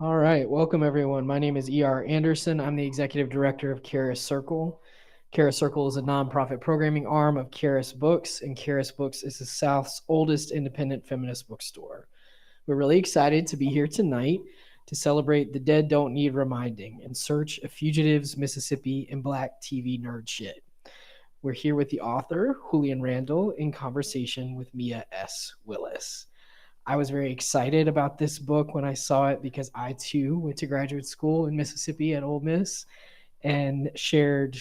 All right, welcome everyone. My name is E.R. Anderson. I'm the executive director of Charis Circle. Charis Circle is a nonprofit programming arm of Charis Books, and Charis Books is the South's oldest independent feminist bookstore. We're really excited to be here tonight to celebrate The Dead Don't Need Reminding in Search of Fugitives, Mississippi, and Black TV Nerd Shit. We're here with the author, Julian Randall, in conversation with Mia S. Willis. I was very excited about this book when I saw it because I too went to graduate school in Mississippi at Ole Miss and shared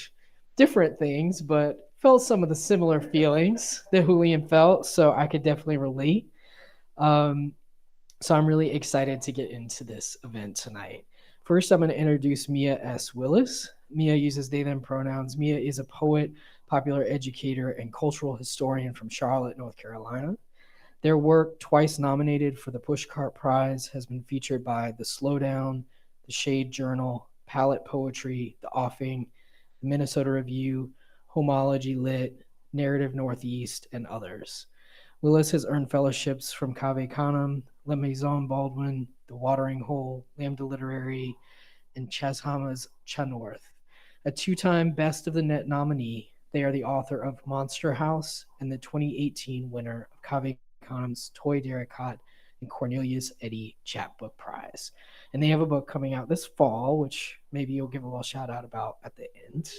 different things, but felt some of the similar feelings that Julian felt. So I could definitely relate. Um, so I'm really excited to get into this event tonight. First, I'm going to introduce Mia S. Willis. Mia uses they, them pronouns. Mia is a poet, popular educator, and cultural historian from Charlotte, North Carolina. Their work, twice nominated for the Pushcart Prize, has been featured by The Slowdown, The Shade Journal, Palette Poetry, The Offing, The Minnesota Review, Homology Lit, Narrative Northeast, and others. Willis has earned fellowships from Cave Canem, La Maison Baldwin, The Watering Hole, Lambda Literary, and Chashamas Chanorth. A two-time Best of the Net nominee, they are the author of Monster House and the 2018 winner of Cave Canem's Toy Derricat and Cornelius Eddy Chapbook Prize. And they have a book coming out this fall, which maybe you'll give a little shout out about at the end.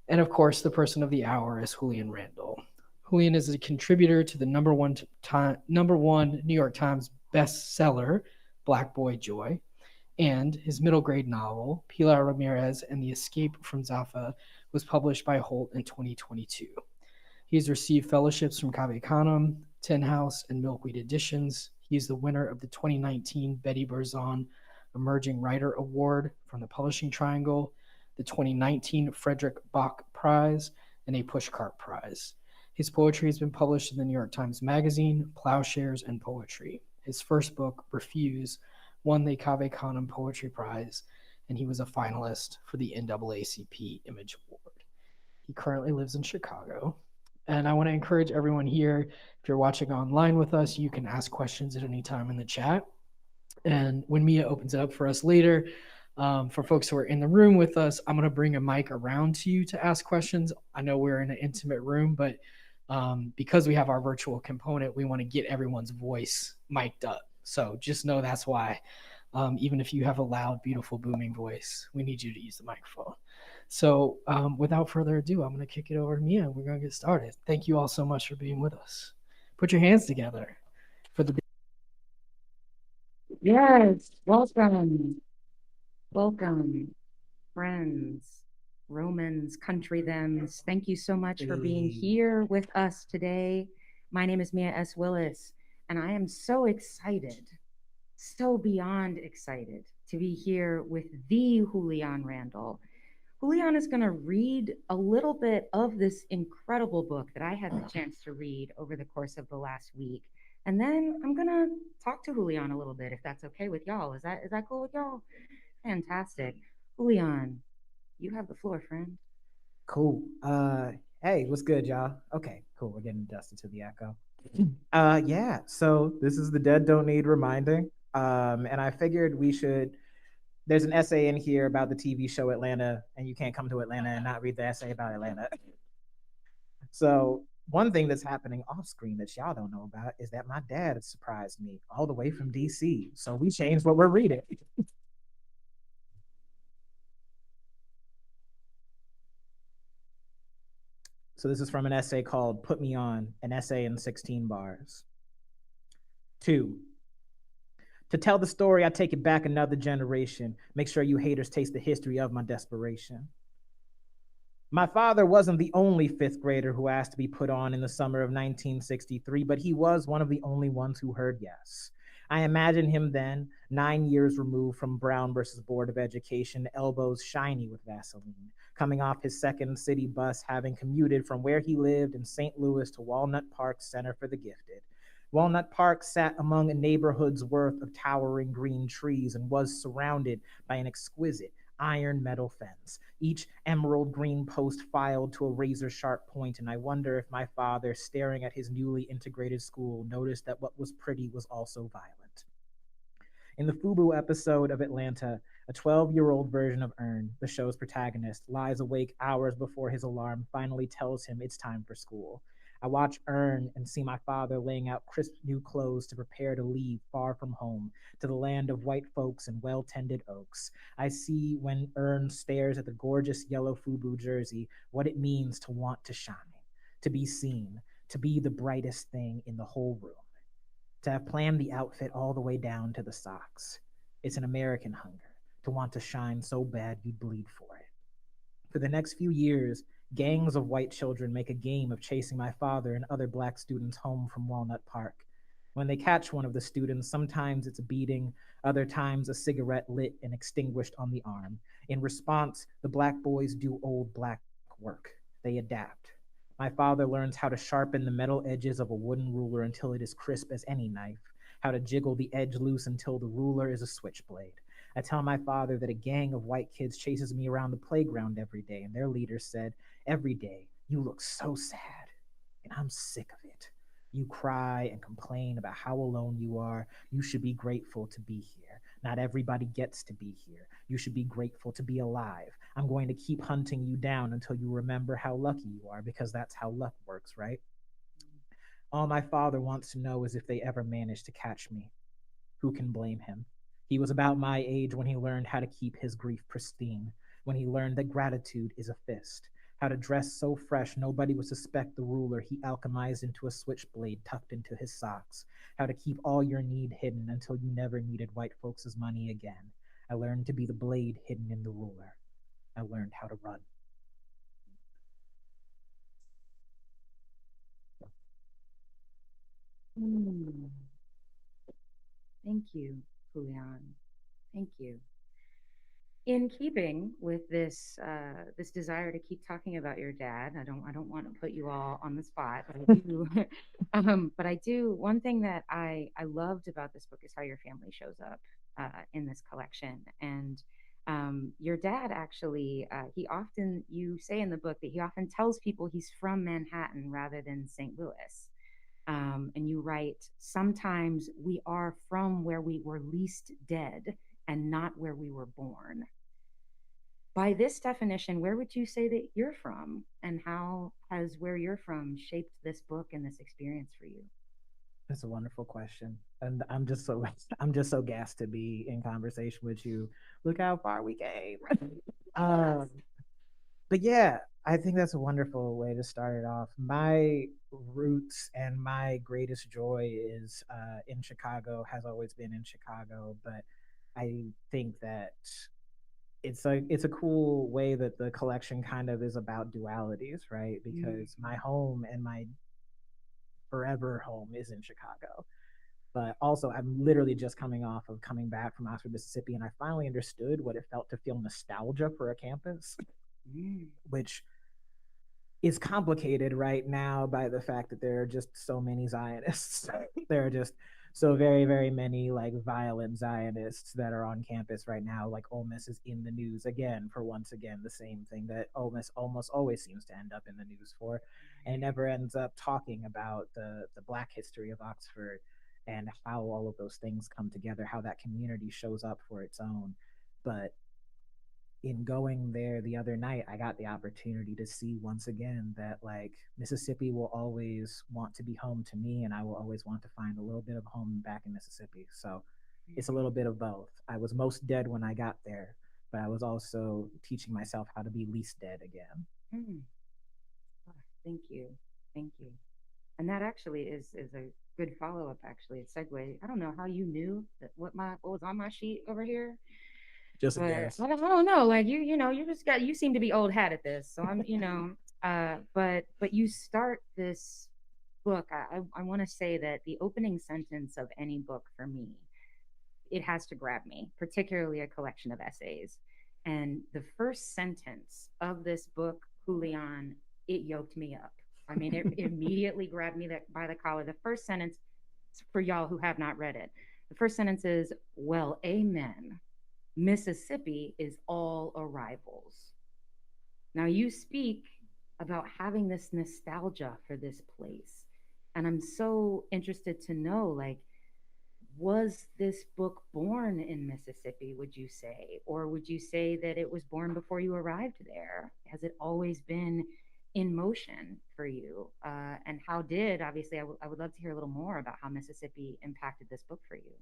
And of course, the person of the hour is Julian Randall. Julian is a contributor to the number one New York Times bestseller, Black Boy Joy, and his middle grade novel, Pilar Ramirez and the Escape from Zafa, was published by Holt in 2022. He has received fellowships from Cave Canem, Tin House, and Milkweed Editions. He is the winner of the 2019 Betty Berzon Emerging Writer Award from the Publishing Triangle, the 2019 Frederick Bach Prize, and a Pushcart Prize. His poetry has been published in the New York Times Magazine, Plowshares, and Poetry. His first book, Refuse, won the Cave Canem Poetry Prize, and he was a finalist for the NAACP Image Award. He currently lives in Chicago. And I want to encourage everyone here, if you're watching online with us, you can ask questions at any time in the chat. And when Mia opens it up for us later, for folks who are in the room with us, I'm going to bring a mic around to you to ask questions. I know we're in an intimate room, but because we have our virtual component, we want to get everyone's voice mic'd up. So just know that's why. Even if you have a loud, beautiful, booming voice, we need you to use the microphone. So without further ado, I'm going to kick it over to Mia. We're going to get started. Thank you all so much for being with us. Put your hands together for the. Yes, welcome, welcome, friends, Romans, country thems. Thank you so much for being here with us today. My name is Mia S. Willis, and I am so excited, so beyond excited to be here with the Julian Randall. Julian is going to read a little bit of this incredible book that I had the chance to read over the course of the last week. And then I'm going to talk to Julian a little bit if that's okay with y'all. Is that cool with y'all? Fantastic. Julian, you have the floor, friend. Cool. Hey, what's good, y'all? Okay, cool. We're getting adjusted to the echo. Yeah. So this is the dead don't need reminding. And I figured we should. There's an essay in here about the TV show Atlanta, and you can't come to Atlanta and not read the essay about Atlanta. So one thing that's happening off screen that y'all don't know about is that my dad surprised me all the way from DC. So we changed what we're reading. So this is from an essay called Put Me On, an essay in 16 bars. 2. To tell the story, I take it back another generation. Make sure you haters taste the history of my desperation. My father wasn't the only fifth grader who asked to be put on in the summer of 1963, but he was one of the only ones who heard yes. I imagine him then, 9 years removed from Brown versus Board of Education, elbows shiny with Vaseline, coming off his second city bus, having commuted from where he lived in St. Louis to Walnut Park Center for the Gifted. Walnut Park sat among a neighborhood's worth of towering green trees and was surrounded by an exquisite iron metal fence, each emerald green post filed to a razor sharp point, and I wonder if my father, staring at his newly integrated school, noticed that what was pretty was also violent. In the FUBU episode of Atlanta, a 12-year-old version of Ern, the show's protagonist, lies awake hours before his alarm finally tells him it's time for school. I watch Ern and see my father laying out crisp new clothes to prepare to leave far from home, to the land of white folks and well-tended oaks. I see when Ern stares at the gorgeous yellow FUBU jersey what it means to want to shine, to be seen, to be the brightest thing in the whole room, to have planned the outfit all the way down to the socks. It's an American hunger, to want to shine so bad you'd bleed for it. For the next few years, gangs of white children make a game of chasing my father and other black students home from Walnut Park. When they catch one of the students, sometimes it's a beating, other times a cigarette lit and extinguished on the arm. In response, the black boys do old black work. They adapt. My father learns how to sharpen the metal edges of a wooden ruler until it is crisp as any knife, how to jiggle the edge loose until the ruler is a switchblade. I tell my father that a gang of white kids chases me around the playground every day, and their leader said, "Every day, you look so sad, and I'm sick of it. You cry and complain about how alone you are. You should be grateful to be here. Not everybody gets to be here. You should be grateful to be alive. I'm going to keep hunting you down until you remember how lucky you are, because that's how luck works, right?" All my father wants to know is if they ever manage to catch me. Who can blame him? He was about my age when he learned how to keep his grief pristine, when he learned that gratitude is a fist, how to dress so fresh nobody would suspect the ruler he alchemized into a switchblade tucked into his socks, how to keep all your need hidden until you never needed white folks' money again. I learned to be the blade hidden in the ruler. I learned how to run. Thank you, Julian. Thank you. In keeping with this desire to keep talking about your dad, I don't want to put you all on the spot, but I do. But I do. One thing that I loved about this book is how your family shows up in this collection, and your dad actually he often, you say in the book that he often tells people he's from Manhattan rather than St. Louis. And you write, sometimes we are from where we were least dead and not where we were born. By this definition, where would you say that you're from, and how has where you're from shaped this book and this experience for you? That's a wonderful question, and I'm just so gassed to be in conversation with you. Look how far we came. um, but yeah, I think that's a wonderful way to start it off. My roots and my greatest joy is in Chicago. Has always been in Chicago, but I think that it's a cool way that the collection kind of is about dualities, right? Because my home and my forever home is in Chicago. But also, I'm literally just coming back from Oxford, Mississippi, and I finally understood what it felt to feel nostalgia for a campus, which is complicated right now by the fact that there are just so many Zionists. There are just so very, very many like violent Zionists that are on campus right now. Like Ole Miss is in the news again for once again the same thing that Ole Miss almost always seems to end up in the news for, and never ends up talking about the Black history of Oxford and how all of those things come together, how that community shows up for its own. But in going there the other night, I got the opportunity to see once again that like Mississippi will always want to be home to me, and I will always want to find a little bit of home back in Mississippi. So it's a little bit of both. I was most dead when I got there, but I was also teaching myself how to be least dead again. Mm. Oh, thank you, thank you. And that actually is a good follow up. Actually, a segue. I don't know how you knew that what was on my sheet over here. Just a But guess. I don't know. Like you just got, you seem to be old hat at this. So I'm, but you start this book. I want to say that the opening sentence of any book for me, it has to grab me, particularly a collection of essays. And the first sentence of this book, Julian, it yoked me up. I mean, it immediately grabbed me by the collar. The first sentence, for y'all who have not read it, the first sentence is, "Well, amen. Mississippi is all arrivals." Now, you speak about having this nostalgia for this place. And I'm so interested to know, like, Was this book born in Mississippi, would you say? Or would you say that it was born before you arrived there? Has it always been in motion for you? And how did, obviously, I would love to hear a little more about how Mississippi impacted this book for you.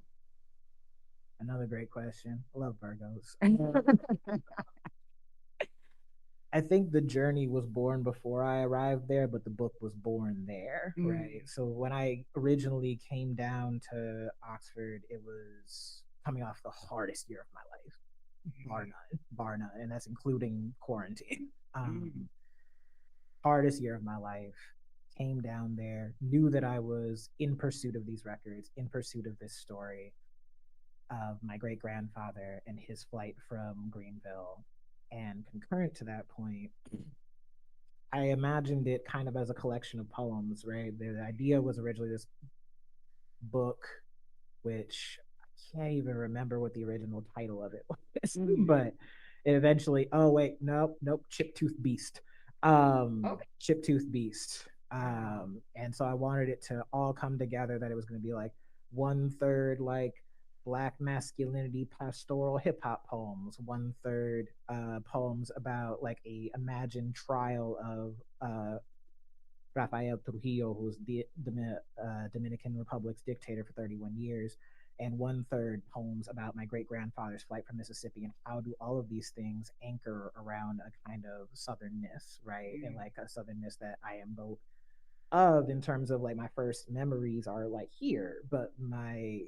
Another great question. I love Virgos. I think the journey was born before I arrived there, but the book was born there, right? So when I originally came down to Oxford, it was coming off the hardest year of my life, bar none, and that's including quarantine. Hardest year of my life. Came down there, knew that I was in pursuit of these records, in pursuit of this story of my great grandfather and his flight from Greenville. And concurrent to that point, I imagined it kind of as a collection of poems, right? The idea was originally this book, which I can't even remember what the original title of it was, but it eventually, oh, wait, nope, Chip Tooth Beast. Chip Tooth Beast. And so I wanted it to all come together, that it was going to be like 1/3 like Black masculinity pastoral hip hop poems, 1/3 poems about like a imagined trial of Rafael Trujillo, who was the Dominican Republic's dictator for 31 years, and 1/3 poems about my great grandfather's flight from Mississippi, and how do all of these things anchor around a kind of southernness, right? And like a southernness that I am both of, in terms of like my first memories are like here, but my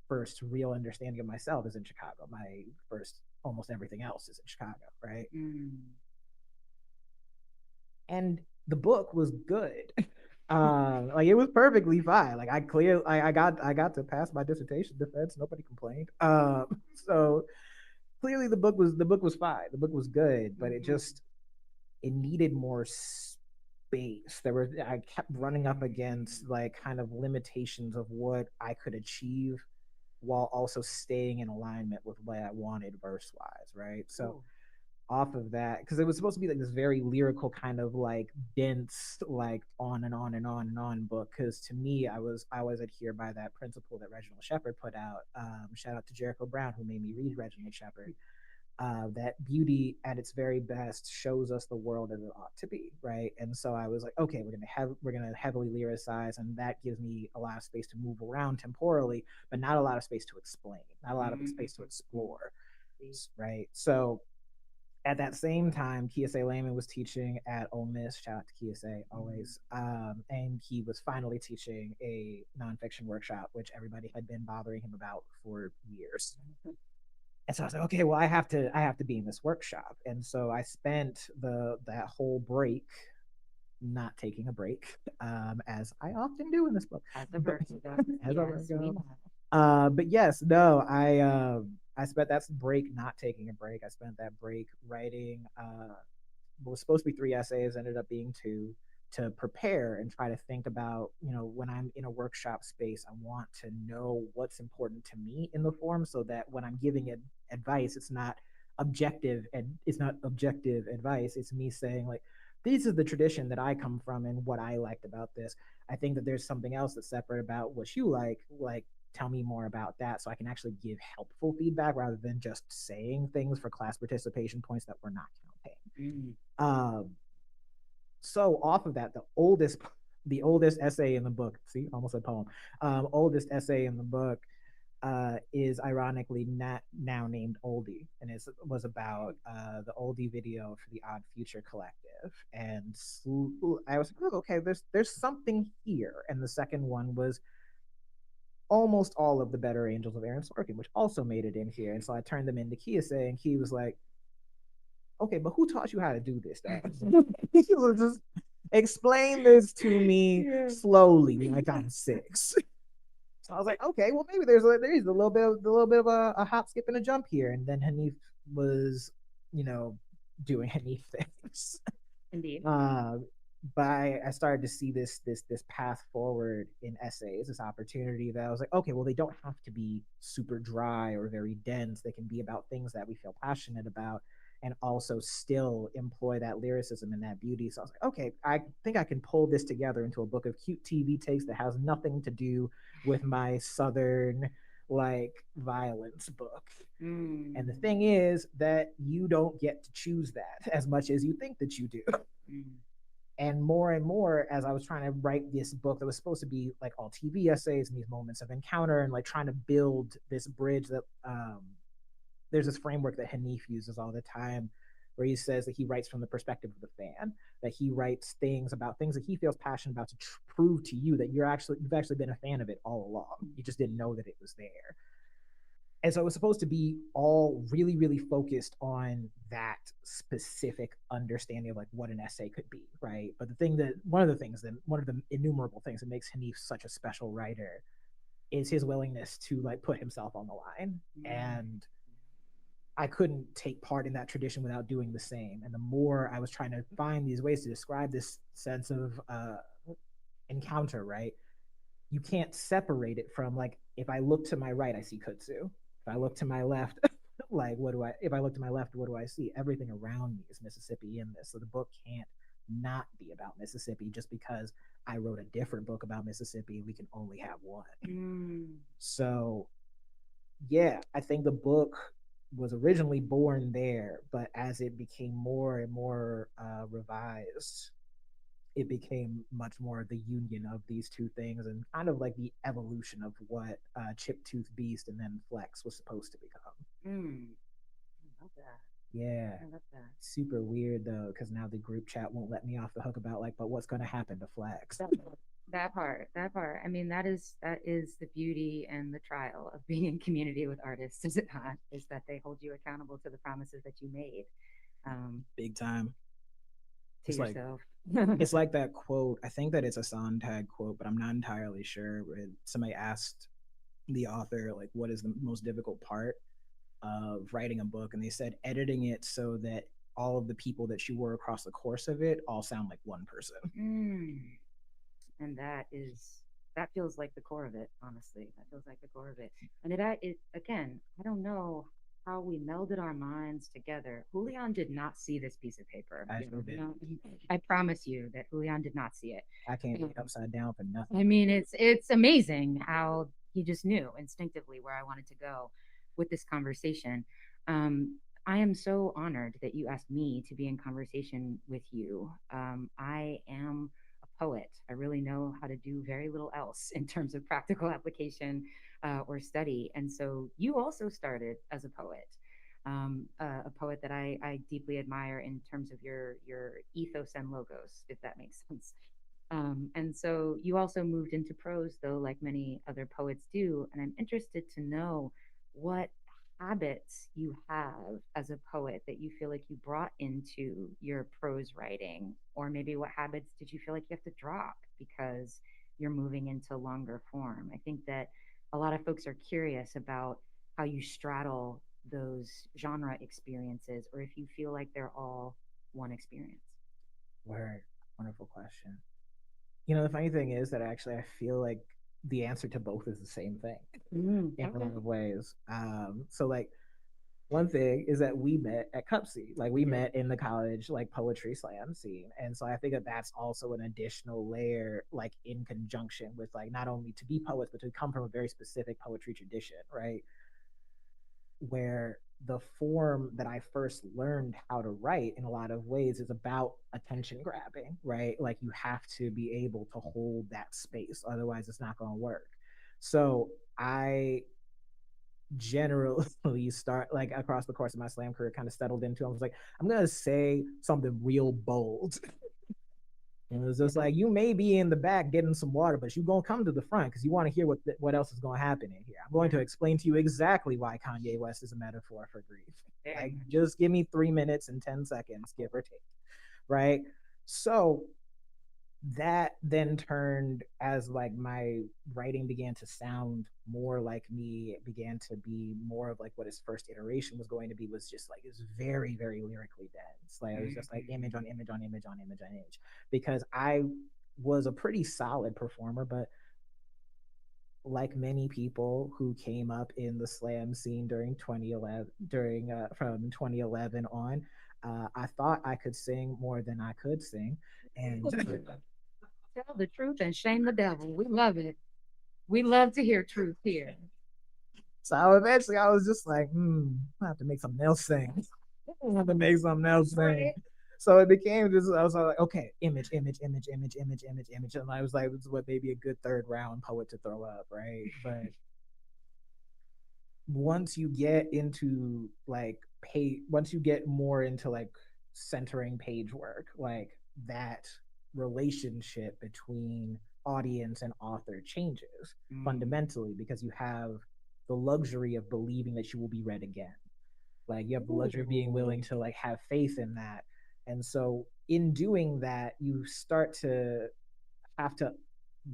first real understanding of myself is in Chicago. My first almost everything else is in Chicago, right? And the book was good. Like it was perfectly fine. Like I got to pass my dissertation defense. Nobody complained. So clearly the book was fine. The book was good, but it needed more space. I kept running up against like kind of limitations of what I could achieve while also staying in alignment with what I wanted verse wise, right? So off of that, because it was supposed to be like this very lyrical kind of like dense, like on and on and on and on book. Because to me, I was adhere by that principle that Reginald Shepard put out. Shout out to Jericho Brown, who made me read Reginald Shepard. That beauty at its very best shows us the world as it ought to be, right? And so I was like, okay, we're gonna heavily lyricize, and that gives me a lot of space to move around temporally, but not a lot of space to explain, not a lot of space to explore, right? So at that same time, Kiese Lehman was teaching at Ole Miss. Shout out to Kiese always. And he was finally teaching a nonfiction workshop, which everybody had been bothering him about for years. And so I was like, okay, well, I have to be in this workshop. And so I spent that whole break not taking a break, as I often do in this book. As a Virgo. But yes, no, I spent that break not taking a break. I spent that break writing what was supposed to be 3 essays, ended up being 2, to prepare and try to think about, when I'm in a workshop space, I want to know what's important to me in the form, so that when I'm giving it advice, it's not objective, and it's not objective advice. It's me saying like, this is the tradition that I come from and what I liked about this. I think that there's something else that's separate about what you like, tell me more about that, so I can actually give helpful feedback rather than just saying things for class participation points that we're not counting. So off of that, the oldest essay in the book, see, almost a poem, oldest essay in the book is ironically not now named Oldie, and it was about the Oldie video for the Odd Future Collective. And I was like, oh, okay, there's something here. And the second one was almost all of the Better Angels of Aaron Sorkin, which also made it in here. And so I turned them into Kiese, and he was like, okay, but who taught you how to do this? He was just explain this to me slowly, like I'm 6. So I was like, okay, well maybe there's a little bit of a hop, skip, and a jump here. And then Hanif was, doing Hanif things. Indeed. But I started to see this path forward in essays, this opportunity that I was like, okay, well, they don't have to be super dry or very dense. They can be about things that we feel passionate about. and also still employ that lyricism and that beauty. So I was like, okay, I think I can pull this together into a book of cute TV takes that has nothing to do with my Southern like violence book. And the thing is that you don't get to choose that as much as you think that you do. And more as I was trying to write this book that was supposed to be like all TV essays and these moments of encounter and like trying to build this bridge that there's this framework that Hanif uses all the time where he says that he writes from the perspective of the fan, that he writes things about things that he feels passionate about to prove to you that you've actually been a fan of it all along. You just didn't know that it was there. And so it was supposed to be all really, really focused on that specific understanding of like what an essay could be, right? But one of the innumerable things that makes Hanif such a special writer is his willingness to like put himself on the line. And I couldn't take part in that tradition without doing the same. And the more I was trying to find these ways to describe this sense of encounter, right? You can't separate it from like, if I look to my right, I see kudzu. If I look to my left, like if I look to my left, what do I see? Everything around me is Mississippi in this. So the book can't not be about Mississippi just because I wrote a different book about Mississippi. We can only have one. So yeah, I think the book was originally born there, but as it became more and more revised, it became much more the union of these two things and kind of like the evolution of what Chip Tooth Beast and then Flex was supposed to become. I love that. Yeah. I love that. Super weird though, because now the group chat won't let me off the hook about like, but what's going to happen to Flex? That part. I mean, that is the beauty and the trial of being in community with artists, is it not? Is that they hold you accountable to the promises that you made. Big time. To it's yourself. It's like that quote. I think that it's a Sontag quote, but I'm not entirely sure. Somebody asked the author, like, what is the most difficult part of writing a book? And they said editing it so that all of the people that you were across the course of it all sound like one person. And that feels like the core of it, honestly. That feels like the core of it. And it again, I don't know how we melded our minds together. Julian did not see this piece of paper. I promise you that Julian did not see it. I can't be upside down for nothing. I mean, it's amazing how he just knew instinctively where I wanted to go with this conversation. I am so honored that you asked me to be in conversation with you. I am a poet. I really know how to do very little else in terms of practical application or study. And so you also started as a poet, a poet that I deeply admire in terms of your ethos and logos, if that makes sense. And so you also moved into prose, though, like many other poets do. And I'm interested to know what habits you have as a poet that you feel like you brought into your prose writing, or maybe what habits did you feel like you have to drop because you're moving into longer form. I think that a lot of folks are curious about how you straddle those genre experiences, or if you feel like they're all one experience. Word. Wonderful question. You know, the funny thing is that actually I feel like the answer to both is the same thing in a lot of ways. So like one thing is that we met at Cupsy, like we met in the college like poetry slam scene, and so I think that that's also an additional layer, like in conjunction with like not only to be poets but to come from a very specific poetry tradition, right? Where the form that I first learned how to write in a lot of ways is about attention grabbing, right? Like you have to be able to hold that space, otherwise it's not going to work. So I generally start like across the course of my slam career kind of settled into, I was like, I'm going to say something real bold. And it was just like, you may be in the back getting some water, but you're going to come to the front because you want to hear what else is going to happen in here. I'm going to explain to you exactly why Kanye West is a metaphor for grief. Like, just give me 3 minutes and 10 seconds, give or take. Right? So that then turned as like my writing began to sound more like me, it began to be more of like what his first iteration was going to be, was just like, it was very, very lyrically dense. Like it was just like image on image on image on image on image, because I was a pretty solid performer, but like many people who came up in the slam scene during 2011, from 2011 on, I thought I could sing more than I could sing, and Tell the truth and shame the devil. We love it. We love to hear truth here. so eventually I was just like, I have to make something else sing. I have to make something else sing. Right. So it became this. I was like, okay, image, image, image, image, image, image, image, and I was like, this is what maybe a good third round poet to throw up, right? But once you get into like once you get more into like centering page work, like that relationship between audience and author changes fundamentally, because you have the luxury of believing that you will be read again. Like you have the luxury of being willing to like have faith in that. And so in doing that, you start to have to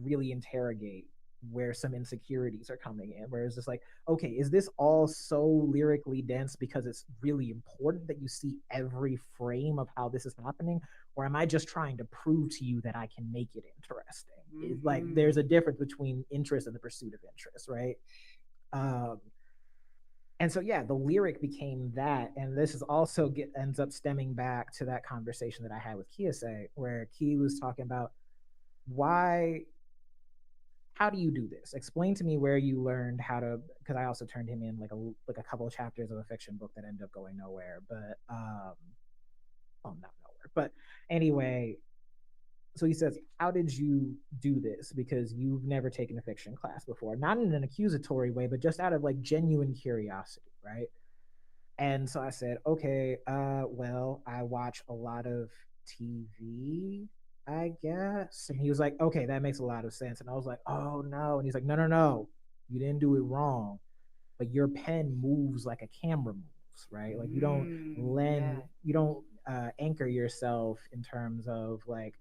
really interrogate where some insecurities are coming in, where it's just like, okay, is this all so lyrically dense because it's really important that you see every frame of how this is happening, or am I just trying to prove to you that I can make it interesting? It's like there's a difference between interest and the pursuit of interest, right? And so yeah, the lyric became that, and this is also ends up stemming back to that conversation that I had with Kiyase, where Key was talking about why, how do you do this? Explain to me where you learned how to, because I also turned him in like a couple of chapters of a fiction book that ended up going nowhere, but not nowhere. But anyway, so he says, how did you do this? Because you've never taken a fiction class before, not in an accusatory way, but just out of like genuine curiosity, right? And so I said, okay, well, I watch a lot of TV, I guess. And he was like, okay, that makes a lot of sense. And I was like, oh no. And he's like, no, no, no, you didn't do it wrong. But your pen moves like a camera moves, right? Like you don't you don't anchor yourself in terms of like,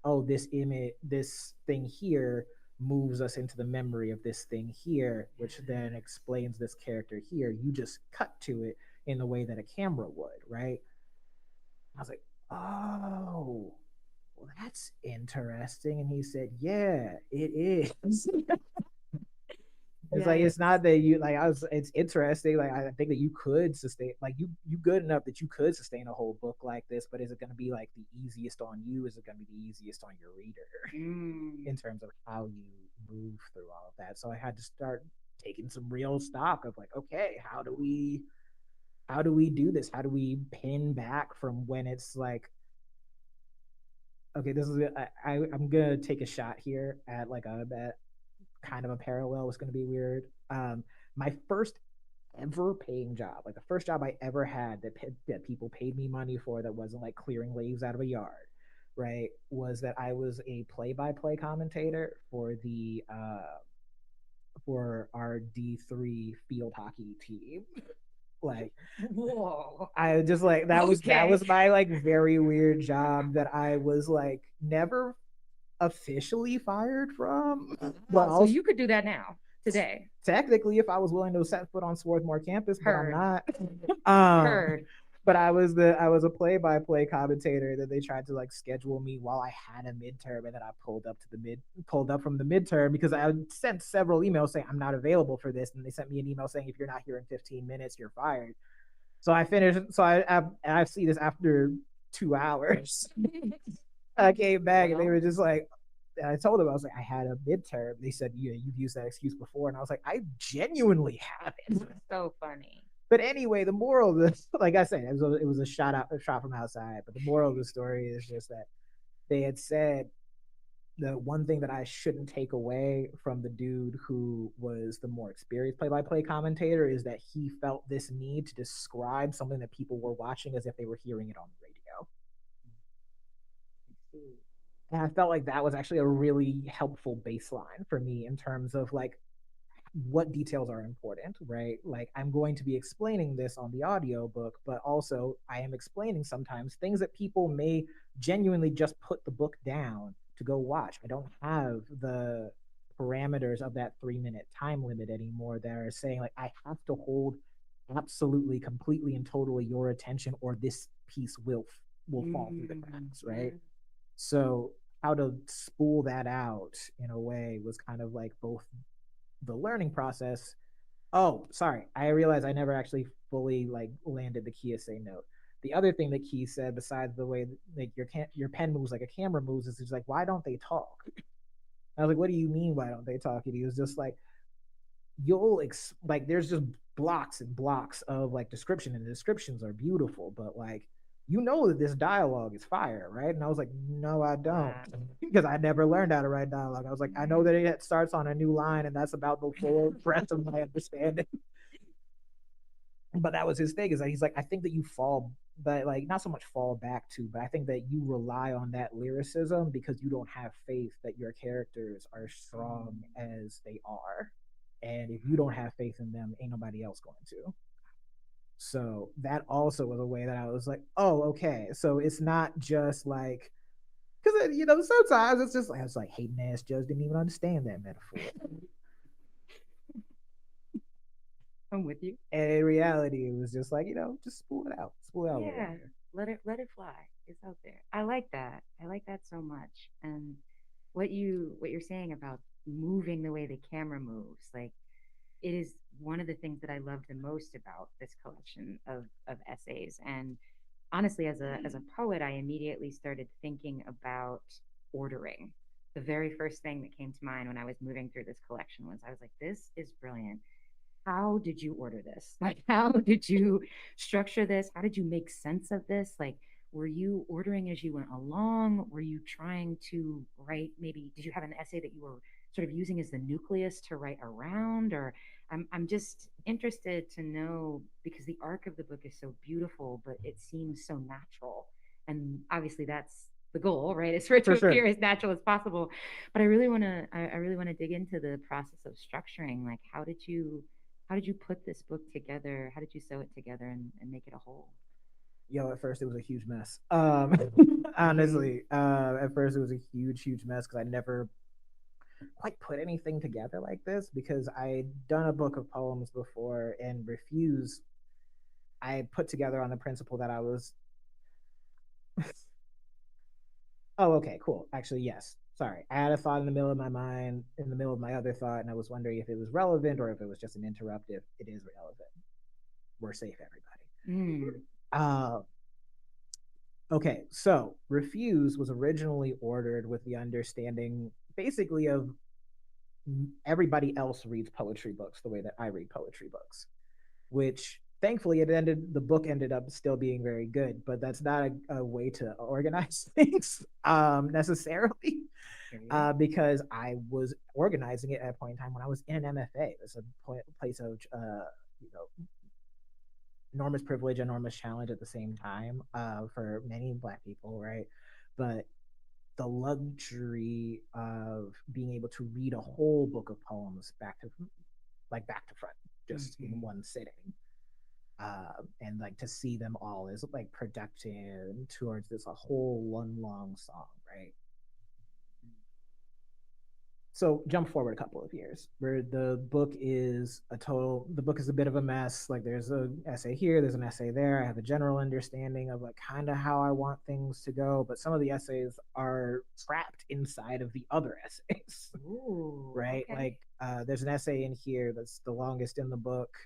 oh, this image, this thing here moves us into the memory of this thing here, which then explains this character here. You just cut to it in the way that a camera would, right? I was like, oh, well, that's interesting. And he said, yeah, it is. It's like it's not that you like it's interesting. Like I think that you could sustain like you good enough that you could sustain a whole book like this, but is it gonna be like the easiest on you? Is it gonna be the easiest on your reader in terms of how you move through all of that? So I had to start taking some real stock of like, okay, how do we do this? How do we pin back from when it's like, okay, this is I'm gonna take a shot here at like a kind of a parallel. It's gonna be weird. My first ever paying job, like the first job I ever had that people paid me money for, that wasn't like clearing leaves out of a yard, right? Was that I was a play-by-play commentator for the for our D3 field hockey team. Like, whoa, I just like that was that was my like very weird job that I was like never officially fired from. Well, so you could do that now today. Technically, if I was willing to set foot on Swarthmore campus, but I'm not. Heard. But I was a play-by-play commentator that they tried to like schedule me while I had a midterm, and then I pulled up from the midterm because I sent several emails saying I'm not available for this, and they sent me an email saying if you're not here in 15 minutes, you're fired. So I finished. So I see this after 2 hours. I came back and they were just like, and I told them, I was like, I had a midterm. They said, yeah, you've used that excuse before. And I was like, I genuinely haven't. So funny. But anyway, the moral of this, like I said, it was a shot from outside. But the moral of the story is just that they had said the one thing that I shouldn't take away from the dude who was the more experienced play-by-play commentator is that he felt this need to describe something that people were watching as if they were hearing it on the radio. And I felt like that was actually a really helpful baseline for me in terms of like what details are important, right? Like I'm going to be explaining this on the audiobook, but also I am explaining sometimes things that people may genuinely just put the book down to go watch. I don't have the parameters of that 3-minute time limit anymore that are saying like I have to hold absolutely, completely, and totally your attention, or this piece will fall through the cracks, right? So how to spool that out in a way was kind of like both the learning process. Oh, sorry. I realized I never actually fully like landed the key essay note. The other thing that Key said, besides the way like your pen moves like a camera moves, is just like, why don't they talk? I was like, what do you mean why don't they talk? And he was just like, like there's just blocks and blocks of like description, and the descriptions are beautiful, but like you know that this dialogue is fire, right? And I was like, no, I don't, because I never learned how to write dialogue. I was like, I know that it starts on a new line, and that's about the full breadth of my understanding. But that was his thing, is that he's like, I think that you fall, but like not so much fall back to, but I think that you rely on that lyricism because you don't have faith that your characters are strong as they are. And if you don't have faith in them, ain't nobody else going to. So that also was a way that I was like, oh, okay. So it's not just like, because sometimes it's just like, I was like, hating ass judge didn't even understand that metaphor. I'm with you. And in reality, it was just like, just spool it out. Spool it out. Yeah. Let it fly. It's out there. I like that. I like that so much. And what you're saying about moving the way the camera moves, like it is one of the things that I love the most about this collection of essays. And honestly, as a poet, I immediately started thinking about ordering. The very first thing that came to mind when I was moving through this collection was I was like, this is brilliant. How did you order this? Like, how did you structure this? How did you make sense of this? Like, were you ordering as you went along? Were you trying to write, maybe, did you have an essay that you were sort of using as the nucleus to write around? Or I'm just interested to know, because the arc of the book is so beautiful, but it seems so natural. And obviously that's the goal, right? It's for it to appear as natural as possible. But I really want to dig into the process of structuring. Like, how did you put this book together? How did you sew it together and make it a whole? Yo, at first it was a huge mess. Honestly, at first it was a huge mess because I never quite put anything together like this, because I'd done a book of poems before, and Refuse I put together on the principle that I was oh, okay, cool. Actually, yes. Sorry. I had a thought in the middle of my mind, in the middle of my other thought, and I was wondering if it was relevant or if it was just an interruptive. It is relevant. We're safe, everybody. Uh, okay, so Refuse was originally ordered with the understanding, basically, of everybody else reads poetry books the way that I read poetry books, which thankfully the book ended up still being very good, but that's not a way to organize things necessarily, because I was organizing it at a point in time when I was in an MFA. It's a place of you know enormous privilege, enormous challenge at the same time, for many Black people, right? But the luxury of being able to read a whole book of poems back to front, just in one sitting, and like to see them all as like productive towards this a whole one long song, right? So jump forward a couple of years, where the book is a bit of a mess. Like there's an essay here, there's an essay there. I have a general understanding of like kind of how I want things to go, but some of the essays are trapped inside of the other essays. Ooh, right? okay. Like there's an essay in here that's the longest in the book,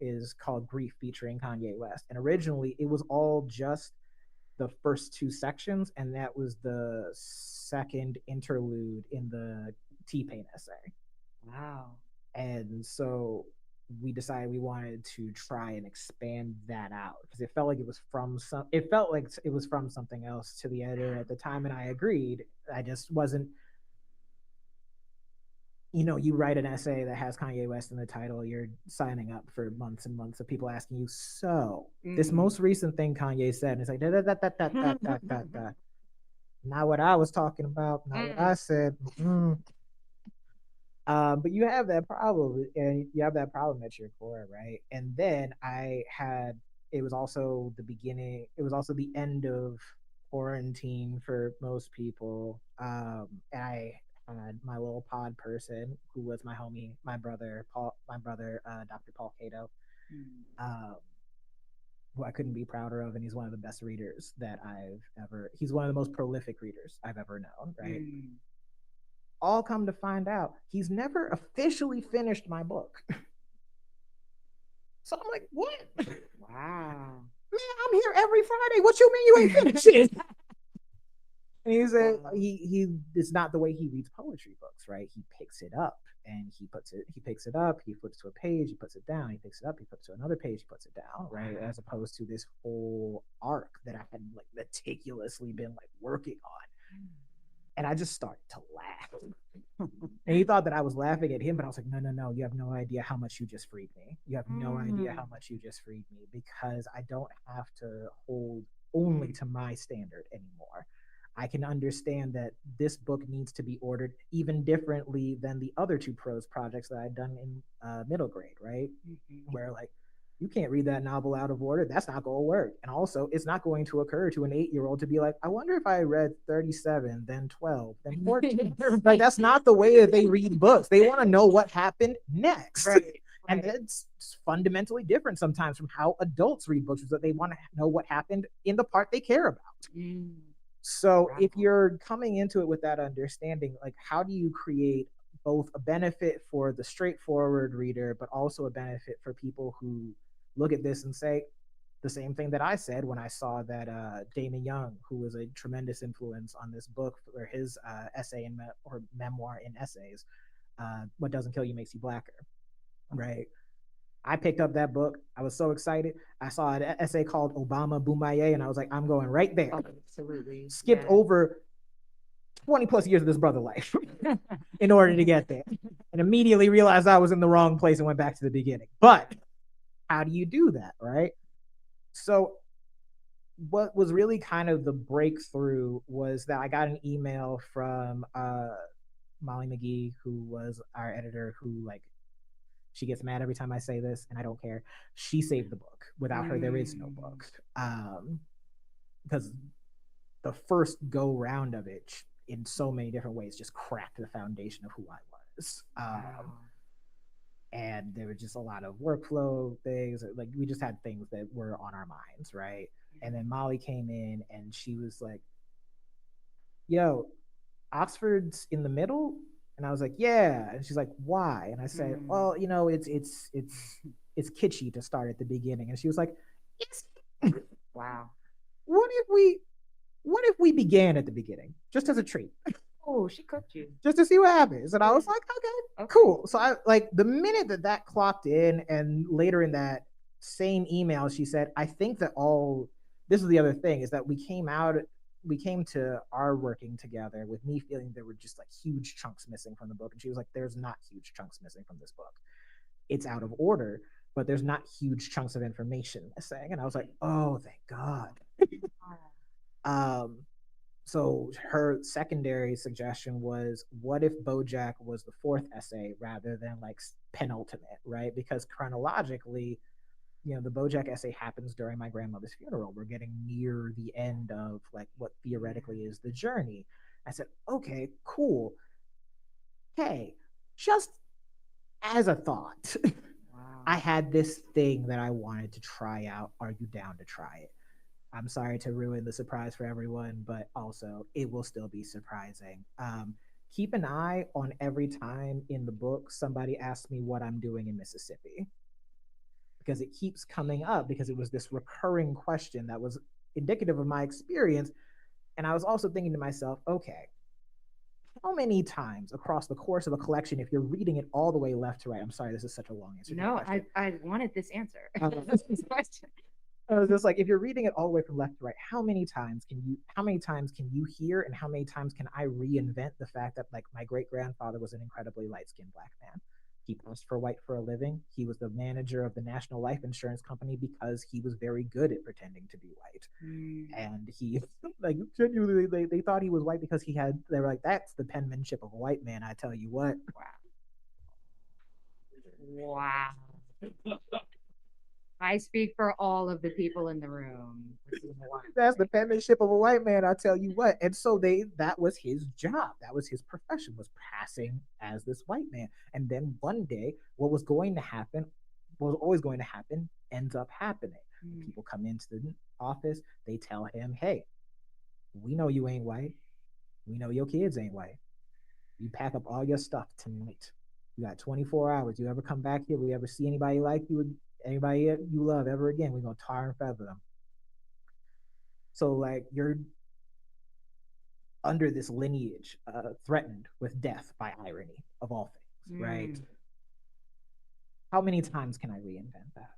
is called Grief, featuring Kanye West. And originally it was all just the first two sections, and that was the second interlude in the T-Pain essay. Wow. And so we decided we wanted to try and expand that out, because it felt like it was from something else to the editor at the time, and I agreed. I just wasn't, you write an essay that has Kanye West in the title, you're signing up for months and months of people asking you, so this most recent thing Kanye said, and it's like, da, da, da, da, da, da, da, da, da. Not what I was talking about, not what I said. But you have that problem, and you have that problem at your core, right? And then it was also the end of quarantine for most people. And I had my little pod person who was my homie, my brother, Dr. Paul Cato, who I couldn't be prouder of, and he's one of the best readers he's one of the most prolific readers I've ever known, right? all come to find out, he's never officially finished my book. So I'm like, what? Wow. Man, I'm here every Friday. What you mean you ain't finished it? And he said he it's not the way he reads poetry books, right? He picks it up and he picks it up, he flips to a page, he puts it down, he picks it up, he flips to another page, he puts it down, right? As opposed to this whole arc that I had like meticulously been like working on. And I just started to laugh. And he thought that I was laughing at him, but I was like, no, you have no idea how much you just freed me. You have no idea how much you just freed me, because I don't have to hold only to my standard anymore. I can understand that this book needs to be ordered even differently than the other two prose projects that I'd done in middle grade, right? Where like, you can't read that novel out of order. That's not going to work. And also, it's not going to occur to an 8-year-old to be like, I wonder if I read 37, then 12, then 14. Like, that's not the way that they read books. They want to know what happened next. Right. And it's fundamentally different sometimes from how adults read books, is that they want to know what happened in the part they care about. So if you're coming into it with that understanding, like, how do you create both a benefit for the straightforward reader, but also a benefit for people who look at this and say the same thing that I said when I saw that Damon Young, who was a tremendous influence on this book for his essay or memoir in essays, What Doesn't Kill You Makes You Blacker, right? I picked up that book. I was so excited. I saw an essay called Obama Boomaye, and I was like, I'm going right there. Oh, absolutely. Skipped over 20 plus years of this brother life in order to get there, and immediately realized I was in the wrong place and went back to the beginning. But how do you do that, right? So what was really kind of the breakthrough was that I got an email from Molly McGee, who was our editor, who, like, she gets mad every time I say this, and I don't care. She saved the book. Without her, there is no book. Because the first go round of it, in so many different ways, just cracked the foundation of who I was. And there were just a lot of workflow things. Like, we just had things that were on our minds, right? And then Molly came in and she was like, yo, Oxford's in the middle? And I was like, yeah. And she's like, why? And I said, well, you know, it's kitschy to start at the beginning. And she was like, wow. What if we began at the beginning, just as a treat? Oh, she cooked you. Just to see what happens. And I was like, okay, cool. So I, like, the minute that clocked in, and later in that same email, she said, I think that this is the other thing, is that we came to our working together with me feeling there were just like huge chunks missing from the book. And she was like, there's not huge chunks missing from this book. It's out of order, but there's not huge chunks of information missing. And I was like, oh, thank God. So her secondary suggestion was, what if BoJack was the fourth essay rather than like penultimate, right? Because chronologically, you know, the BoJack essay happens during my grandmother's funeral. We're getting near the end of like what theoretically is the journey. I said, okay, cool. Hey, just as a thought, I had this thing that I wanted to try out. Are you down to try it? I'm sorry to ruin the surprise for everyone, but also it will still be surprising. Keep an eye on every time in the book somebody asks me what I'm doing in Mississippi, because it keeps coming up, because it was this recurring question that was indicative of my experience. And I was also thinking to myself, okay, how many times across the course of a collection, if you're reading it all the way left to right, I'm sorry, this is such a long answer. No, I wanted this answer. This question. I was just like, if you're reading it all the way from left to right, how many times can you hear, and how many times can I reinvent the fact that, like, my great-grandfather was an incredibly light-skinned Black man. He posed for white for a living. He was the manager of the National Life Insurance Company because he was very good at pretending to be white. And he, like, genuinely, they thought he was white because they were like, that's the penmanship of a white man, I tell you what. Wow. I speak for all of the people in the room. That's the penmanship of a white man, I tell you what. And so that was his job. That was his profession, was passing as this white man. And then one day, what was always going to happen, ends up happening. People come into the office, they tell him, hey, we know you ain't white. We know your kids ain't white. You pack up all your stuff tonight. You got 24 hours. You ever come back here? We ever see anybody like you, anybody you love ever again? We're gonna tar and feather them. So like you're under this lineage, threatened with death by irony of all things, right? How many times can I reinvent that?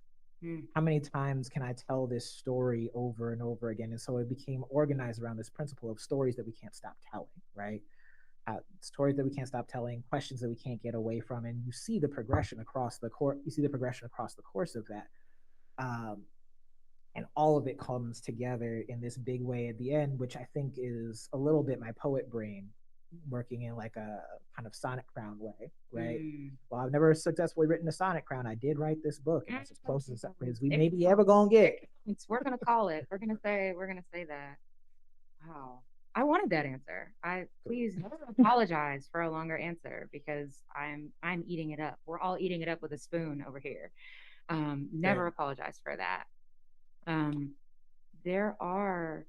How many times can I tell this story over and over again? And so it became organized around this principle of stories that we can't stop telling, right? Stories that we can't stop telling, questions that we can't get away from, and you see the progression across the course. You see the progression across the course of that, and all of it comes together in this big way at the end, which I think is a little bit my poet brain working in like a kind of Sonic Crown way, right? Well, I've never successfully written a Sonic Crown. I did write this book, and that's as close as we maybe ever gonna get. We're gonna call it. We're gonna say that. Wow. I wanted that answer. Please apologize for a longer answer because I'm eating it up. We're all eating it up with a spoon over here. Never apologize for that. There are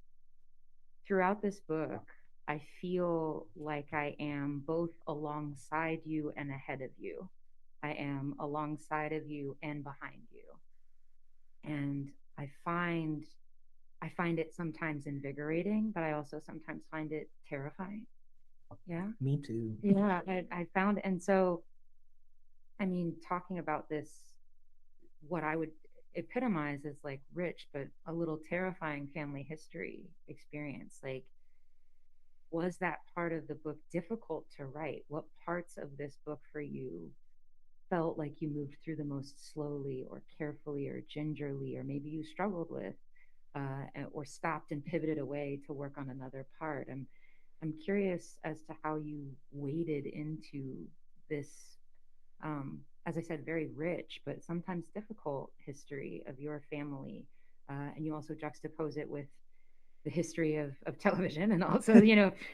throughout this book, I feel like I am both alongside you and ahead of you. I am alongside of you and behind you. And I find it sometimes invigorating, but I also sometimes find it terrifying. Yeah. Me too. Yeah. I found, and so, I mean, talking about this, what I would epitomize as like rich, but a little terrifying family history experience. Like, was that part of the book difficult to write? What parts of this book for you felt like you moved through the most slowly or carefully or gingerly, or maybe you struggled with, or stopped and pivoted away to work on another part? I'm curious as to how you waded into this, as I said, very rich but sometimes difficult history of your family, and you also juxtapose it with the history of television, and also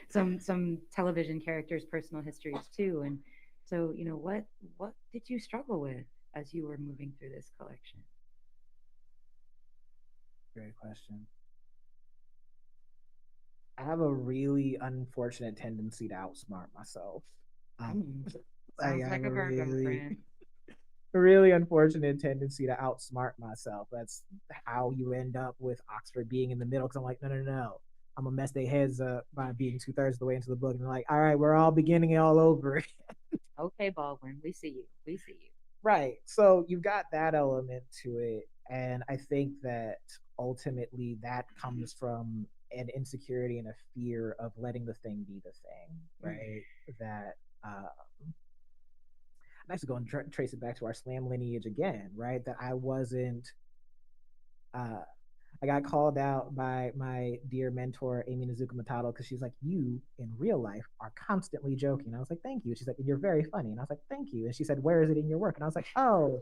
some television characters' personal histories too. And so what did you struggle with as you were moving through this collection? Great question. I have a really unfortunate tendency to outsmart myself. Sounds like a Virgo friend. A really unfortunate tendency to outsmart myself. That's how you end up with Oxford being in the middle. Because I'm like, no. I'm gonna mess their heads up by being 2/3 of the way into the book. And they're like, all right, we're all beginning it all over. Okay, Baldwin, we see you. Right. So you've got that element to it. And I think that ultimately that comes from an insecurity and a fear of letting the thing be the thing, right? That I'm actually going to trace it back to our slam lineage again, right? That I wasn't, I got called out by my dear mentor, Amy Nizuka Matado, because she's like, you in real life are constantly joking. And I was like, thank you. She's like, you're very funny. And I was like, thank you. And she said, where is it in your work? And I was like, oh,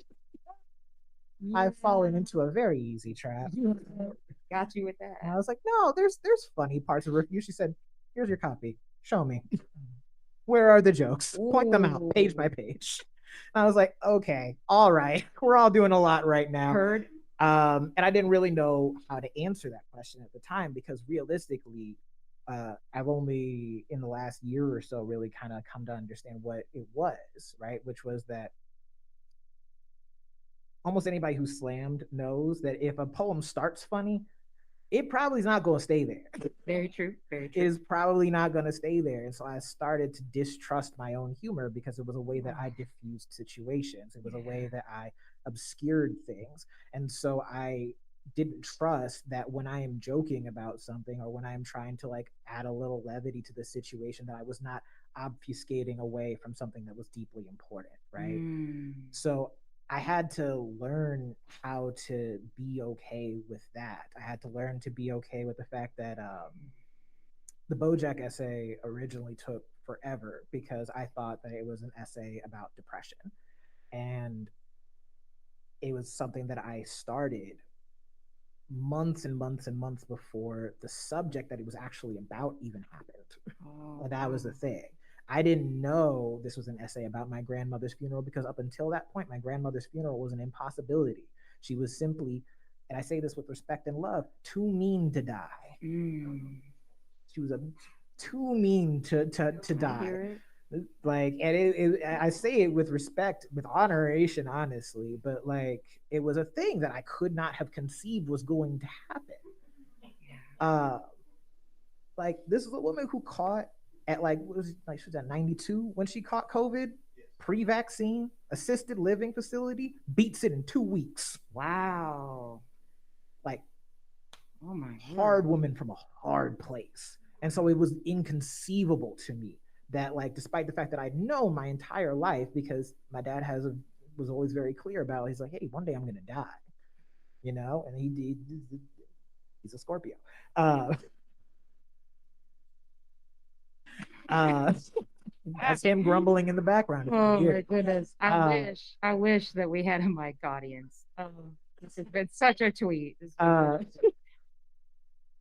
I've fallen into a very easy trap. Got you with that. And I was like, no, there's funny parts of review. She said, here's your copy. Show me. Where are the jokes? Point them out page by page. And I was like, okay, all right. We're all doing a lot right now. Heard. And I didn't really know how to answer that question at the time, because realistically, I've only in the last year or so really kind of come to understand what it was, right? Which was that almost anybody who slammed knows that if a poem starts funny, it probably is not going to stay there. Very true. Very true. It is probably not going to stay there. And so I started to distrust my own humor, because it was a way that I diffused situations. It was a way that I obscured things. And so I didn't trust that when I am joking about something, or when I am trying to like add a little levity to the situation, that I was not obfuscating away from something that was deeply important, right? So I had to learn how to be okay with that. I had to learn to be okay with the fact that the BoJack essay originally took forever, because I thought that it was an essay about depression. And it was something that I started months and months and months before the subject that it was actually about even happened. That was the thing. I didn't know this was an essay about my grandmother's funeral, because up until that point, my grandmother's funeral was an impossibility. She was simply, and I say this with respect and love, too mean to die. She was too mean to die. Like, and I say it with respect, with honoration, honestly, but like, it was a thing that I could not have conceived was going to happen. Uh, like, this is a woman who caught at like, what was it, like, she was at 92 when she caught COVID, pre-vaccine, assisted living facility, beats it in 2 weeks. Wow. Like, oh my hard woman from a hard place. And so it was inconceivable to me that, like, despite the fact that I know my entire life, because my dad was always very clear about, he's like, hey, one day I'm gonna die, you know, and he's a Scorpio. That's him grumbling in the background. Oh my goodness! I wish that we had a mic audience. This has been such a tweet. But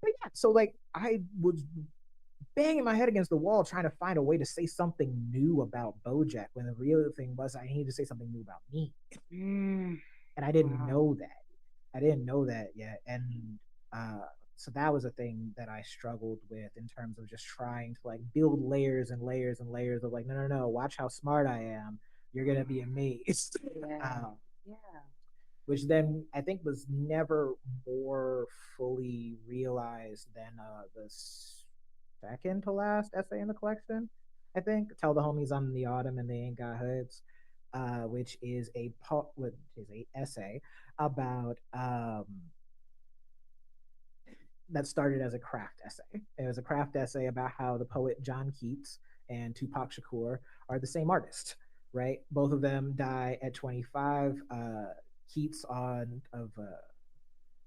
yeah, so like I was banging my head against the wall trying to find a way to say something new about BoJack when the real thing was I needed to say something new about me, and I didn't know that. I didn't know that yet, and so that was a thing that I struggled with in terms of just trying to like build layers and layers and layers of like, no, watch how smart I am. You're gonna be amazed. Which then I think was never more fully realized than the second to last essay in the collection. I think Tell the Homies I'm in the Autumn and They Ain't Got Hoods, which is a essay about that started as a craft essay. It was a craft essay about how the poet John Keats and Tupac Shakur are the same artist, right? Both of them die at 25. Keats on of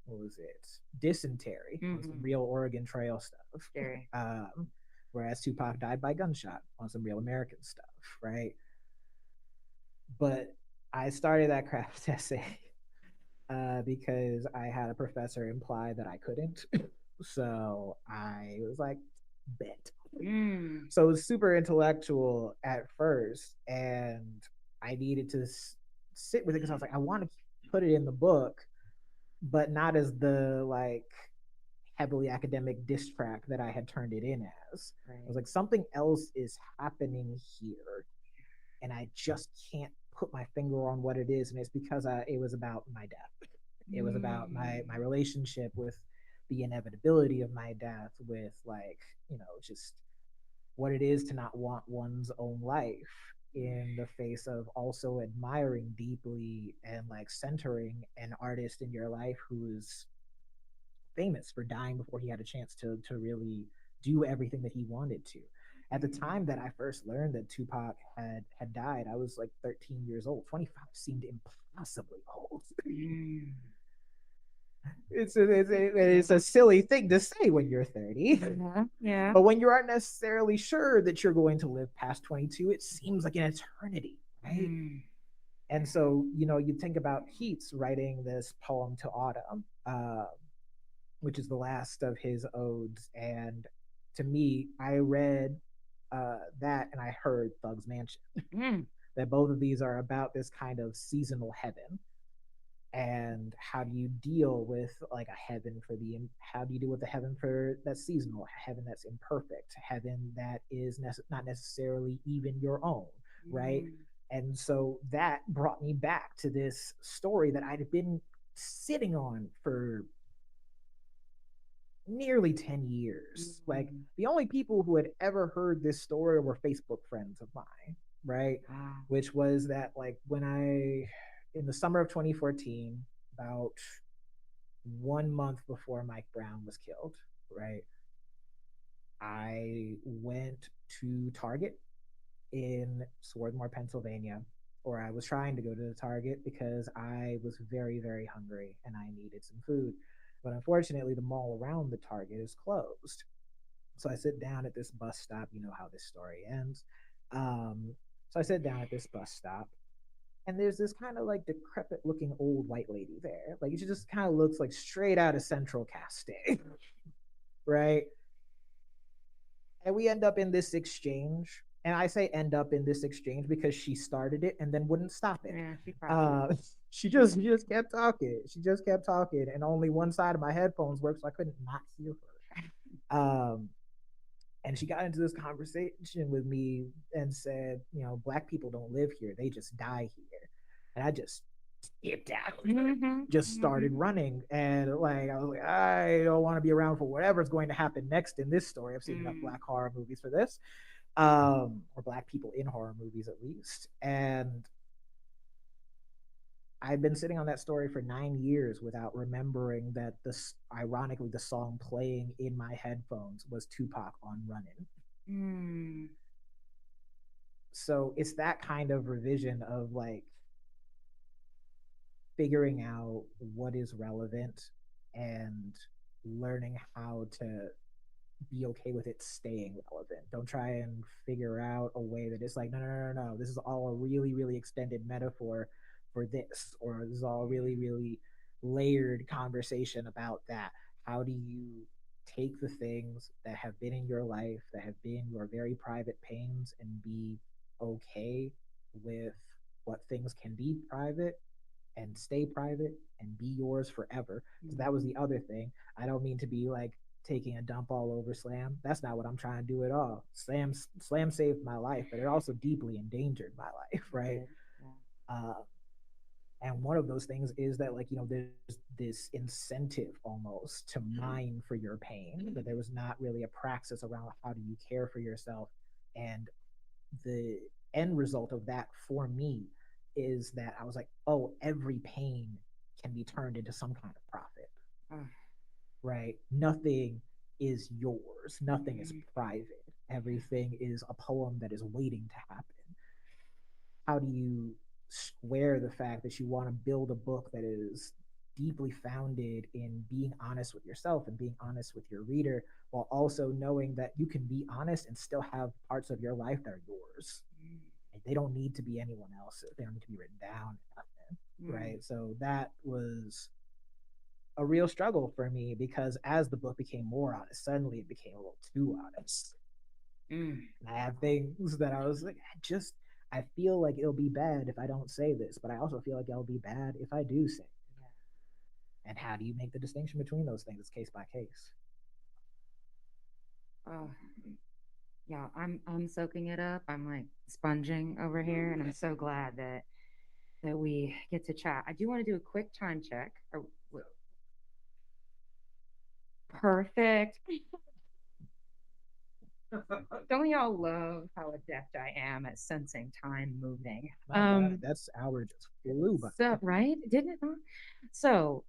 what was it? Dysentery, some real Oregon Trail stuff. Whereas Tupac died by gunshot on some real American stuff, right? But I started that craft essay because I had a professor imply that I couldn't. So I was like, bet. So it was super intellectual at first, and I needed to sit with it because I was like, I want to put it in the book, but not as the like heavily academic diss track that I had turned it in as. I was like, something else is happening here, and I just can't put my finger on what it is, and it's because it was about my death. It was about my relationship with the inevitability of my death, with like, you know, just what it is to not want one's own life in the face of also admiring deeply and like centering an artist in your life who's famous for dying before he had a chance to really do everything that he wanted to. At the time that I first learned that Tupac had died, I was like 13 years old. 25 seemed impossibly old. It's a silly thing to say when you're 30. Yeah. But when you aren't necessarily sure that you're going to live past 22, it seems like an eternity, right? And so, you know, you think about Keats writing this poem to Autumn, which is the last of his odes. And to me, I read that and I heard Thug's Mansion. That both of these are about this kind of seasonal heaven. And how do you deal with like a heaven for how do you deal with the heaven for that's seasonal, heaven that's imperfect, heaven that is not necessarily even your own, right? And so that brought me back to this story that I'd been sitting on for nearly 10 years. Like, the only people who had ever heard this story were Facebook friends of mine, right? Which was that, like, in the summer of 2014, about 1 month before Mike Brown was killed, right? I went to Target in Swarthmore, Pennsylvania, or I was trying to go to the Target because I was very, very hungry and I needed some food. But unfortunately, the mall around the Target is closed. So I sit down at this bus stop. You know how this story ends. So I sit down at this bus stop, and there's this kind of like decrepit looking old white lady there. Like, she just kind of looks like straight out of Central Casting, right? And we end up in this exchange. And I say end up in this exchange because she started it and then wouldn't stop it. She just kept talking. She just kept talking, and only one side of my headphones worked, so I couldn't not hear her. And she got into this conversation with me and said, you know, Black people don't live here, they just die here. And I just skipped out, just started running. And like, I was like, I don't want to be around for whatever's going to happen next in this story. I've seen enough Black horror movies for this, or Black people in horror movies at least. And I've been sitting on that story for 9 years without remembering that this, ironically, the song playing in my headphones was Tupac on Runnin'. So it's that kind of revision of like figuring out what is relevant and learning how to be okay with it staying relevant. Don't try and figure out a way that it's like, no. This is all a really, really extended metaphor for this, or this is all really, really layered conversation about that. How do you take the things that have been in your life, that have been your very private pains, and be okay with what things can be private and stay private and be yours forever? Because that was the other thing. I don't mean to be like taking a dump all over Slam. That's not what I'm trying to do at all. Slam saved my life, but it also deeply endangered my life, right? And one of those things is that, like, you know, there's this incentive almost to mine for your pain, but there was not really a praxis around how do you care for yourself. And the end result of that for me is that I was like, oh, every pain can be turned into some kind of profit. Right? Nothing is yours. Nothing is private. Everything is a poem that is waiting to happen. How do you square the fact that you want to build a book that is deeply founded in being honest with yourself and being honest with your reader, while also knowing that you can be honest and still have parts of your life that are yours? Like, they don't need to be anyone else's. They don't need to be written down. Nothing, right? So that was a real struggle for me, because as the book became more honest, suddenly it became a little too honest. And I have things that I was like, I feel like it'll be bad if I don't say this, but I also feel like it'll be bad if I do say it. And how do you make the distinction between those things? It's case by case. Yeah, I'm soaking it up. I'm like sponging over here, and I'm so glad that we get to chat. I do want to do a quick time check. Perfect. Don't y'all love how adept I am at sensing time moving? That's our just flew by. So, right? Didn't it not? So,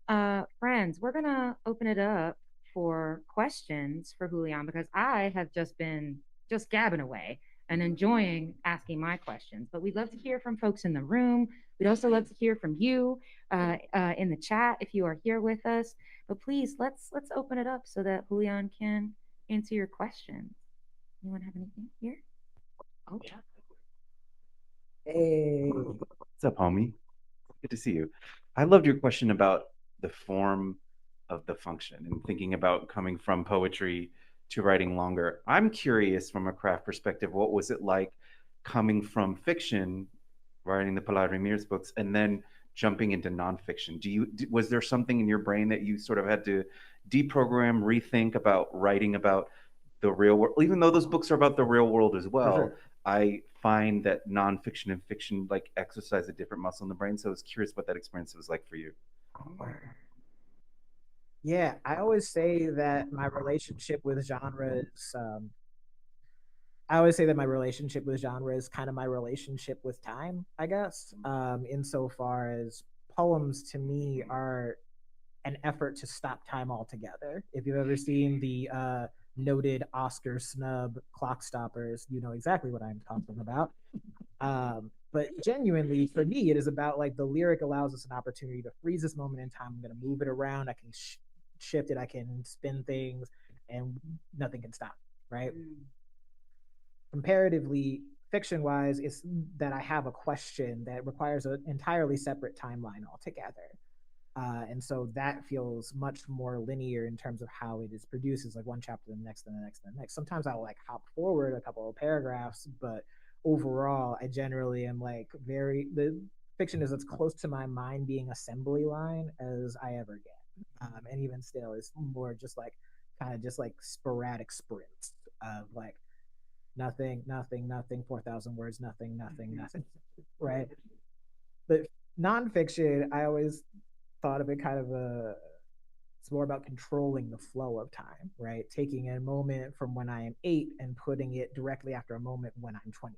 friends, we're gonna open it up for questions for Julian, because I have just been just gabbing away and enjoying asking my questions. But we'd love to hear from folks in the room. We'd also love to hear from you in the chat if you are here with us. But please, let's open it up so that Julian can answer your questions. Anyone have anything here? Oh, yeah. Hey. What's up, homie? Good to see you. I loved your question about the form of the function and thinking about coming from poetry to writing longer. I'm curious from a craft perspective, what was it like coming from fiction, writing the Pilar Ramirez books, and then jumping into nonfiction? Was there something in your brain that you sort of had to deprogram, rethink about writing about the real world? Even though those books are about the real world as well, sure. I find that nonfiction and fiction like exercise a different muscle in the brain. So I was curious what that experience was like for you. Yeah, I always say that my relationship with genre is I always say that my relationship with genre is kind of my relationship with time, I guess. Insofar as poems to me are an effort to stop time altogether. If you've ever seen the noted Oscar snub Clock Stoppers, you know exactly what I'm talking about. But genuinely, for me, it is about like the lyric allows us an opportunity to freeze this moment in time. I'm going to move it around. I can shift it. I can spin things, and nothing can stop. Right. Comparatively, fiction wise, it's that I have a question that requires an entirely separate timeline altogether. And so that feels much more linear in terms of how it is produced. It's like one chapter, the next, and the next, and the next. Sometimes I'll like hop forward a couple of paragraphs, but overall, I generally am like the fiction is as close to my mind being assembly line as I ever get. And even still, it's more just like kind of just like sporadic sprints of like nothing, nothing, nothing, 4,000 words, nothing, nothing, nothing, right? But nonfiction, I always thought of it kind of it's more about controlling the flow of time, right? Taking a moment from when I am 8 and putting it directly after a moment when I'm 28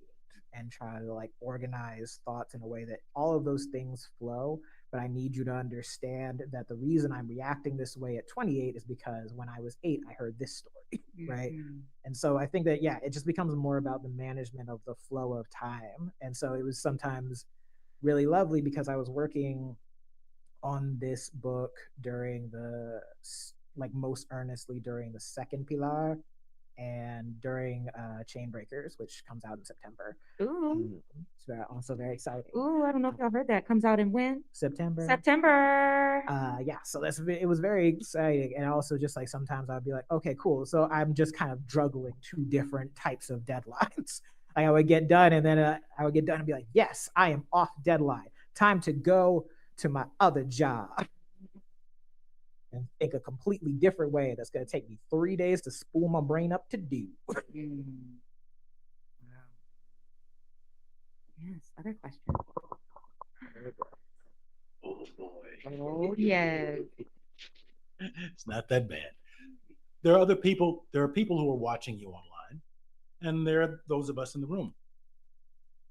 and try to like organize thoughts in a way that all of those things flow. But I need you to understand that the reason I'm reacting this way at 28 is because when I was 8, I heard this story, right? And so I think that, yeah, it just becomes more about the management of the flow of time. And so it was sometimes really lovely because I was working on this book during the like most earnestly during the second Pilar and during Chain Breakers, which comes out in September. Ooh. It's also very exciting. Ooh, I don't know if y'all heard that. Comes out in when? September. September. Yeah, so it was very exciting. And also just like sometimes I'd be like, okay, cool. So I'm just kind of juggling two different types of deadlines. I would get done and then I would get done and be like, yes, I am off deadline. Time to go to my other job and think a completely different way that's going to take me 3 days to spool my brain up to do. Wow. Yes, other questions. Oh boy. Oh, yes. It's not that bad. There are people who are watching you online, and there are those of us in the room.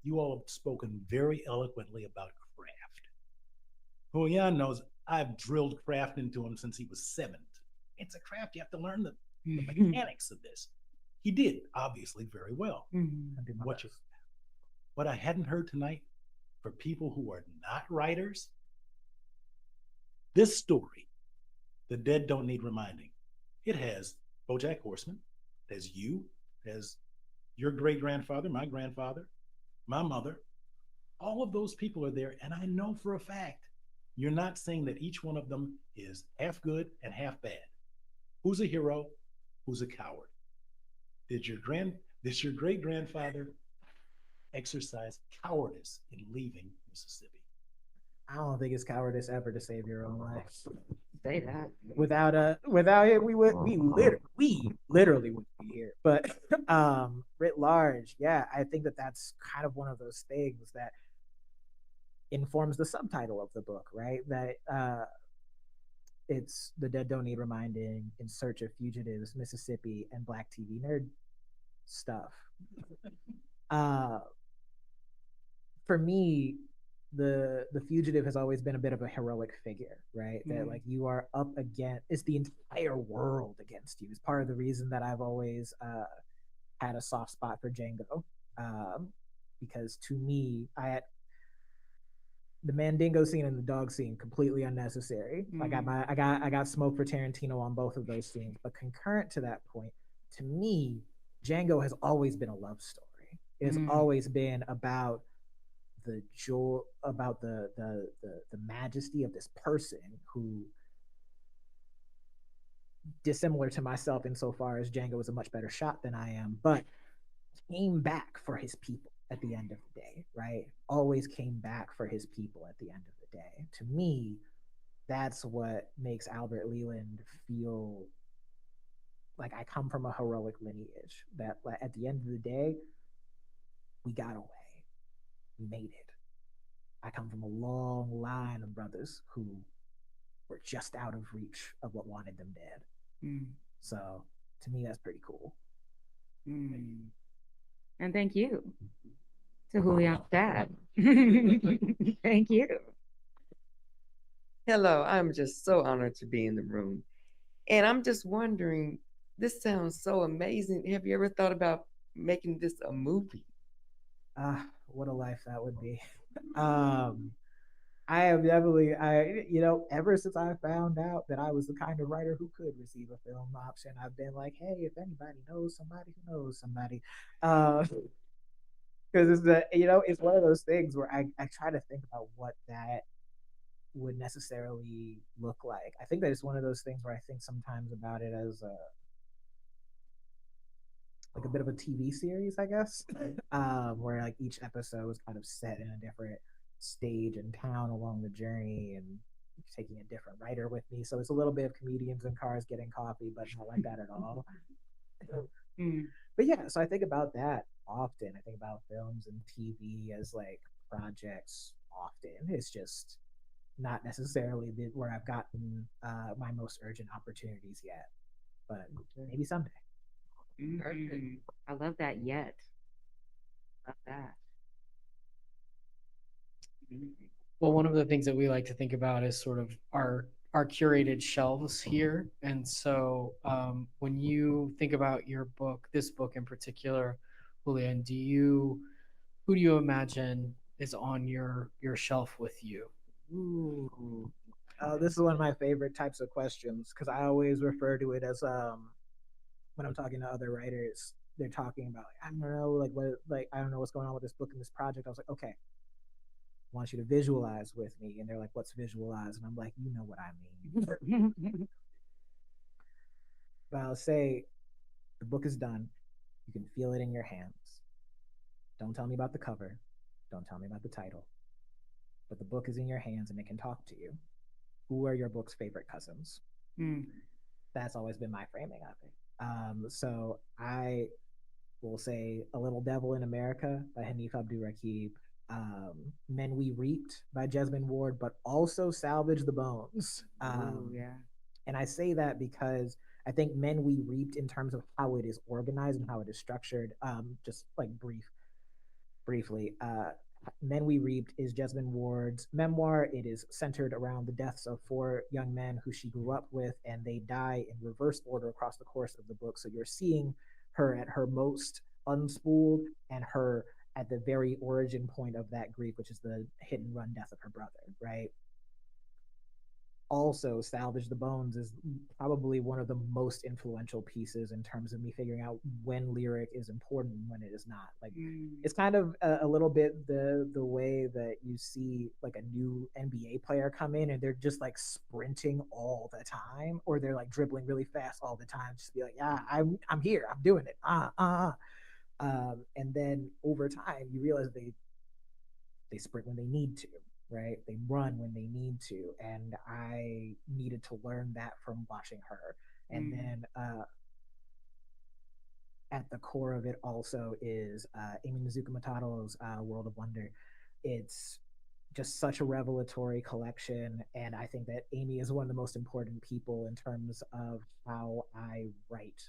You all have spoken very eloquently about craft. Julian knows I've drilled craft into him since he was 7. It's a craft. You have to learn the mechanics of this. He did, obviously, very well. What I hadn't heard tonight, for people who are not writers, this story, The Dead Don't Need Reminding, it has BoJack Horseman, it has you, it has your great-grandfather, my grandfather, my mother. All of those people are there, and I know for a fact you're not saying that each one of them is half good and half bad. Who's a hero? Who's a coward? Did your great-grandfather exercise cowardice in leaving Mississippi? I don't think it's cowardice ever to save your own life. Say that. Without it, we literally wouldn't be here. But writ large, yeah, I think that's kind of one of those things that informs the subtitle of the book, right? That it's The Dead Don't Need Reminding, In Search of Fugitives, Mississippi, and Black TV nerd stuff. For me, the fugitive has always been a bit of a heroic figure, right? That like you are up against, it's the entire world against you. It's part of the reason that I've always had a soft spot for Django, because to me, the Mandingo scene and the dog scene completely unnecessary. I got smoke for Tarantino on both of those scenes, but concurrent to that point, to me, Django has always been a love story. It has always been about the joy, about the majesty of this person who, dissimilar to myself insofar as Django was a much better shot than I am, but came back for his people at the end of the day, right? Always came back for his people at the end of the day. To me, that's what makes Albert Leland feel like I come from a heroic lineage, that at the end of the day, we got away. We made it. I come from a long line of brothers who were just out of reach of what wanted them dead. So to me, that's pretty cool. And thank you to Julian's dad. Thank you. Hello, I'm just so honored to be in the room. And I'm just wondering, this sounds so amazing. Have you ever thought about making this a movie? What a life that would be. I have definitely, ever since I found out that I was the kind of writer who could receive a film option, I've been like, hey, if anybody knows somebody who knows somebody, because it's one of those things where I try to think about what that would necessarily look like. I think that it's one of those things where I think sometimes about it as like a bit of a TV series, I guess, where like each episode is kind of set in a different stage and town along the journey, and taking a different writer with me. So it's a little bit of comedians in cars getting coffee, but not like that at all. But yeah, so I think about that often. I think about films and TV as like projects often. It's just not necessarily where I've gotten my most urgent opportunities yet, but maybe someday. I love that yet. Love that. Well, one of the things that we like to think about is sort of our curated shelves here. And so when you think about your book, this book in particular, Julian, who do you imagine is on your shelf with you? Ooh. This is one of my favorite types of questions because I always refer to it as when I'm talking to other writers, they're talking about like, I don't know, like what, like I don't know what's going on with this book and this project. I was like, okay, I want you to visualize with me, and they're like, what's visualize? And I'm like, you know what I mean. But I'll say the book is done. You can feel it in your hands. Don't tell me about the cover. Don't tell me about the title. But the book is in your hands and it can talk to you. Who are your book's favorite cousins? That's always been my framing of it. So I will say A Little Devil in America by Hanif Abdurraqib, Men We Reaped by Jesmyn Ward, but also Salvage the Bones. Yeah. And I say that because I think Men We Reaped, in terms of how it is organized and how it is structured, just like briefly, Men We Reaped is Jesmyn Ward's memoir. It is centered around the deaths of four young men who she grew up with, and they die in reverse order across the course of the book. So you're seeing her at her most unspooled and her at the very origin point of that grief, which is the hit and run death of her brother, right? Also, Salvage the Bones is probably one of the most influential pieces in terms of me figuring out when lyric is important and when it is not. Like it's kind of a little bit the way that you see like a new NBA player come in and they're just like sprinting all the time, or they're like dribbling really fast all the time, just to be like, yeah, I'm here, I'm doing it. And then over time you realize they sprint when they need to, right? They run when they need to. And I needed to learn that from watching her. And then at the core of it also is Amy Mizuka Mataro's World of Wonder. It's just such a revelatory collection. And I think that Amy is one of the most important people in terms of how I write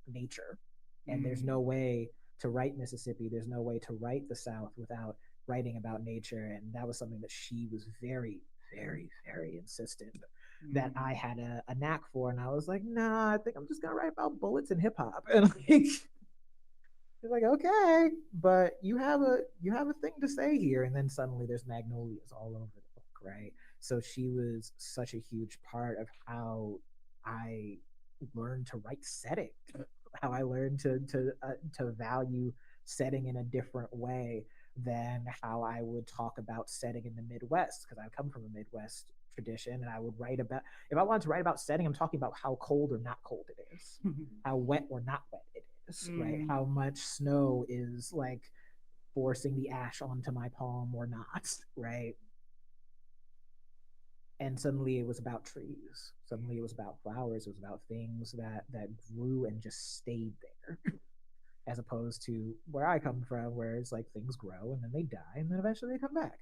nature. And there's no way to write Mississippi, there's no way to write the South without writing about nature. And that was something that she was very, very, very insistent that I had a knack for. And I was like, nah, I think I'm just gonna write about bullets and hip hop. And like he's like, okay, but you have a thing to say here. And then suddenly there's magnolias all over the book, right? So she was such a huge part of how I learned to write setting, how I learned to value setting in a different way than how I would talk about setting in the Midwest, because I come from a Midwest tradition, and I would write about, if I wanted to write about setting, I'm talking about how cold or not cold it is, how wet or not wet it is, right? How much snow is like forcing the ash onto my palm or not, right? And suddenly it was about trees. Suddenly it was about flowers. It was about things that grew and just stayed there, as opposed to where I come from, where it's like things grow and then they die and then eventually they come back,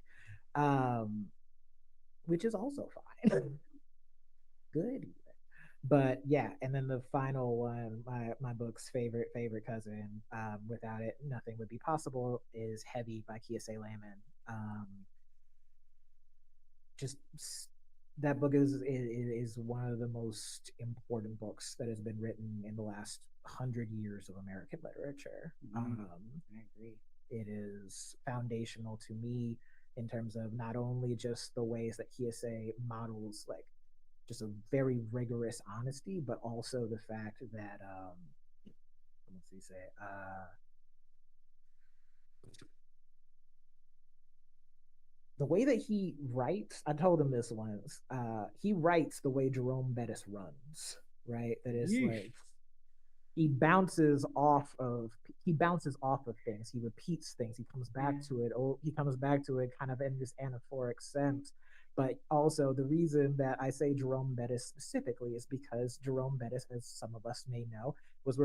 which is also fine. Good. But yeah, and then the final one, my book's favorite cousin, without it nothing would be possible, is Heavy by Kiese Layman. Just that book is one of the most important books that has been written in the last 100 years of American literature. I agree. It is foundational to me in terms of not only just the ways that Kiese models like just a very rigorous honesty, but also the fact that what's he say? The way that he writes, I told him this once, he writes the way Jerome Bettis runs, right? That is like he bounces off of things, he repeats things, he comes back to it, he comes back to it kind of in this anaphoric sense. But also the reason that I say Jerome Bettis specifically is because Jerome Bettis, as some of us may know, was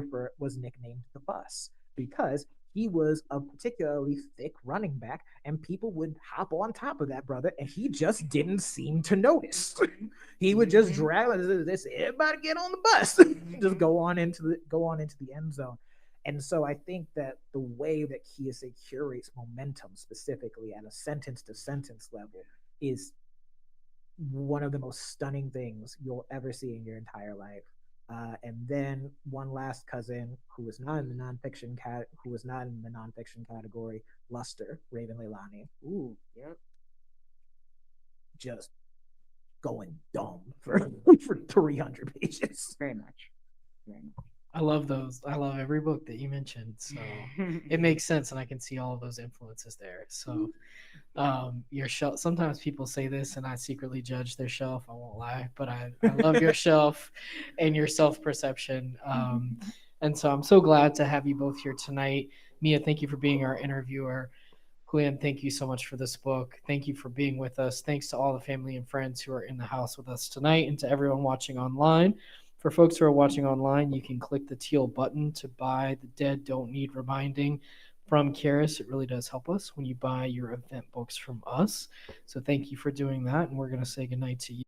nicknamed the Bus because he was a particularly thick running back, and people would hop on top of that brother, and he just didn't seem to notice. He would just drag this, everybody get on the bus, just go on into the end zone. And so I think that the way that Kiyosaki curates momentum specifically at a sentence to sentence level is one of the most stunning things you'll ever see in your entire life. And then one last cousin who was not in the nonfiction category, Luster, Raven Leilani. Ooh, yep. Just going dumb for 300 pages. Very much. Very much. I love those. I love every book that you mentioned. So it makes sense, and I can see all of those influences there. So your shelf, sometimes people say this and I secretly judge their shelf, I won't lie, but I love your shelf and your self-perception. And so I'm so glad to have you both here tonight. Mia, thank you for being our interviewer. Julian, thank you so much for this book. Thank you for being with us. Thanks to all the family and friends who are in the house with us tonight, and to everyone watching online. For folks who are watching online, you can click the teal button to buy The Dead Don't Need Reminding from Charis. It really does help us when you buy your event books from us. So thank you for doing that, and we're going to say goodnight to you.